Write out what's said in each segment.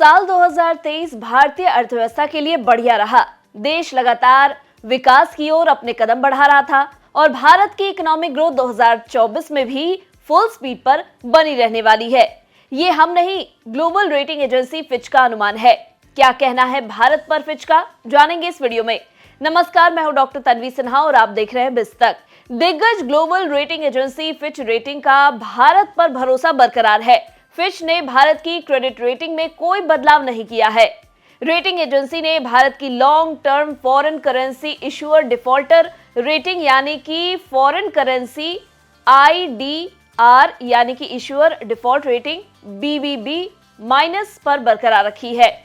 साल 2023 भारतीय अर्थव्यवस्था के लिए बढ़िया रहा। देश लगातार विकास की ओर अपने कदम बढ़ा रहा था और भारत की इकोनॉमिक ग्रोथ 2024 में भी फुल स्पीड पर बनी रहने वाली है। ये हम नहीं, ग्लोबल रेटिंग एजेंसी फिच का अनुमान है। क्या कहना है भारत पर फिच का, जानेंगे इस वीडियो में। नमस्कार, मैं हूं डॉक्टर तन्वी सिन्हा और आप देख रहे हैं बिज तक। दिग्गज global rating agency Fitch rating का भारत पर भरोसा बरकरार है। फिच ने भारत की क्रेडिट रेटिंग में कोई बदलाव नहीं किया है। रेटिंग एजेंसी ने भारत की long term foreign currency issuer defaulter rating यानी कि फॉरेन करेंसी IDR यानी कि issuer default rating BBB minus पर बरकरार रखी है।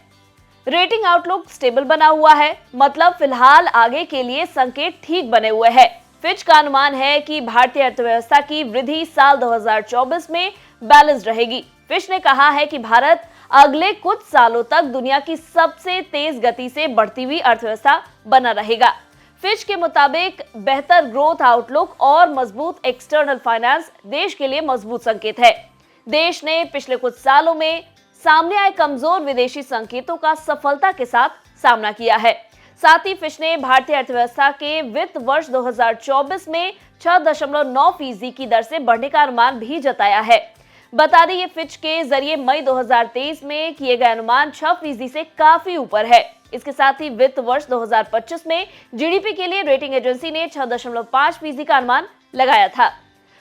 रेटिंग आउटलुक स्टेबल बना हुआ है, मतलब फिलहाल आगे के लिए संकेत ठीक बने हुए हैं। फिच का अनुमान है कि भारतीय अर्थव्यवस्था की वृद्धि साल 2024 में बैलेंस रहेगी। फिच ने कहा है कि भारत अगले कुछ सालों तक दुनिया की सबसे तेज गति से बढ़ती हुई अर्थव्यवस्था बना रहेगा। फिच के मुताबिक बेहतर ग्रोथ आउटलुक और मजबूत एक्सटर्नल फाइनेंस देश के लिए मजबूत संकेत है। देश ने पिछले कुछ सालों में सामने आए कमजोर विदेशी संकेतों का सफलता के साथ सामना किया है। साथ ही फिच ने भारतीय अर्थव्यवस्था के वित्त वर्ष 2024 में 6.9% की दर से बढ़ने का अनुमान भी जताया है। बता दें, ये फिच के जरिए मई 2023 में किए गए अनुमान 6% से काफी ऊपर है। इसके साथ ही वित्त वर्ष 2025 में जीडीपी के लिए रेटिंग एजेंसी ने 6.5% का अनुमान लगाया था।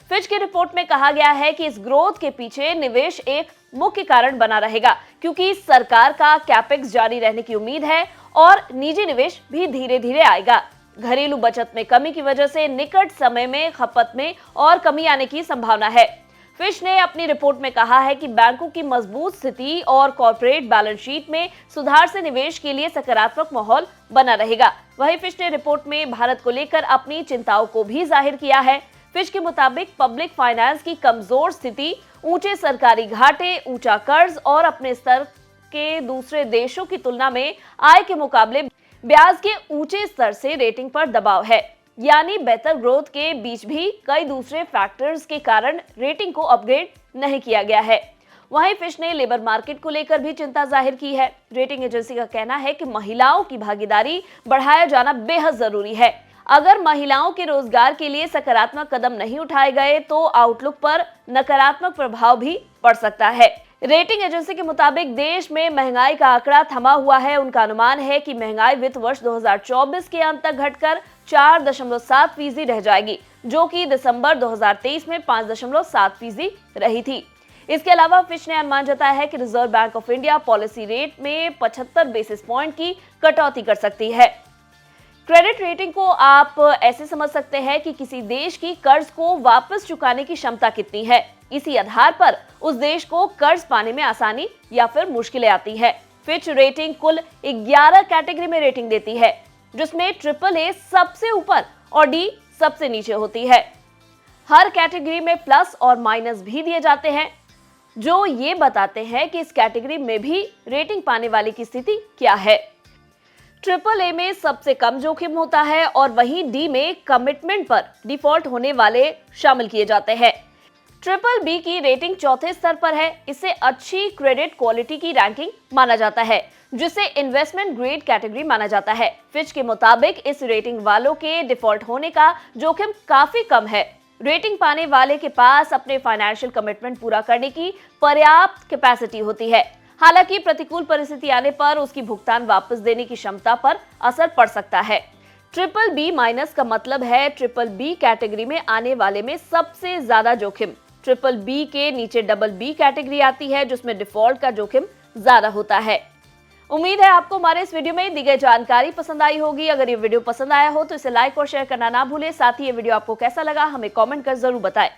फिच की रिपोर्ट में कहा गया है कि इस ग्रोथ के पीछे निवेश एक मुख्य कारण बना रहेगा, क्योंकि सरकार का कैपेक्स जारी रहने की उम्मीद है और निजी निवेश भी धीरे धीरे आएगा। घरेलू बचत में कमी की वजह से निकट समय में खपत में और कमी आने की संभावना है। फिच ने अपनी रिपोर्ट में कहा है कि बैंकों की मजबूत स्थिति और कॉर्पोरेट बैलेंस शीट में सुधार से निवेश के लिए सकारात्मक माहौल बना रहेगा। वहीं फिच ने रिपोर्ट में भारत को लेकर अपनी चिंताओं को भी जाहिर किया है। फिच के मुताबिक पब्लिक फाइनेंस की कमजोर स्थिति, ऊंचे सरकारी घाटे, ऊंचा कर्ज और अपने स्तर के दूसरे देशों की तुलना में आय के मुकाबले ब्याज के ऊंचे स्तर से रेटिंग पर दबाव है। यानी बेहतर ग्रोथ के बीच भी कई दूसरे फैक्टर्स के कारण रेटिंग को अपग्रेड नहीं किया गया है। वहीं फिच ने लेबर मार्केट को लेकर भी चिंता जाहिर की है। रेटिंग एजेंसी का कहना है कि महिलाओं की भागीदारी बढ़ाया जाना बेहद जरूरी है। अगर महिलाओं के रोजगार के लिए सकारात्मक कदम नहीं उठाए गए तो आउटलुक पर नकारात्मक प्रभाव भी पड़ सकता है। रेटिंग एजेंसी के मुताबिक देश में महंगाई का आंकड़ा थमा हुआ है। उनका अनुमान है कि महंगाई वित्त वर्ष 2024 के अंत तक घटकर 4.7% रह जाएगी, जो कि दिसंबर 2023 में 5.7% रही थी। इसके अलावा फिच ने अनुमान जताया है कि reserve bank of India policy rate में 75 बेसिस पॉइंट की कटौती कर सकती है। क्रेडिट रेटिंग को आप ऐसे समझ सकते हैं कि किसी देश की कर्ज को वापस चुकाने की क्षमता कितनी है। इसी आधार पर उस देश को कर्ज पाने में आसानी या फिर मुश्किलें आती है। फिच रेटिंग कुल 11 कैटेगरी में रेटिंग देती है, जिसमें AAA सबसे ऊपर और D सबसे नीचे होती है। हर कैटेगरी में प्लस और माइनस भी दिए जाते हैं, जो ये बताते हैं कि इस कैटेगरी में भी रेटिंग पाने वाले की स्थिति क्या है। AAA में सबसे कम जोखिम होता है और वहीं D में कमिटमेंट पर डिफॉल्ट होने वाले शामिल किए जाते हैं। BBB की रेटिंग चौथे स्तर पर है। इसे अच्छी क्रेडिट क्वालिटी की रैंकिंग माना जाता है, जिसे इन्वेस्टमेंट ग्रेड कैटेगरी माना जाता है। फिच के मुताबिक इस रेटिंग वालों के डिफॉल्ट होने का जोखिम काफी कम है। रेटिंग पाने वाले के पास अपने फाइनेंशियल कमिटमेंट पूरा करने की पर्याप्त कैपेसिटी होती है। हालांकि प्रतिकूल परिस्थिति आने पर उसकी भुगतान वापस देने की क्षमता पर असर पड़ सकता है। BBB- का मतलब है BBB कैटेगरी में आने वाले में सबसे ज्यादा जोखिम। BBB के नीचे BB कैटेगरी आती है, जिसमें डिफॉल्ट का जोखिम ज्यादा होता है। उम्मीद है आपको हमारे इस वीडियो में दी गई जानकारी पसंद आई होगी। अगर ये वीडियो पसंद आया हो तो इसे लाइक और शेयर करना ना भूलें। साथ ही ये वीडियो आपको कैसा लगा हमें कमेंट कर जरूर बताएं।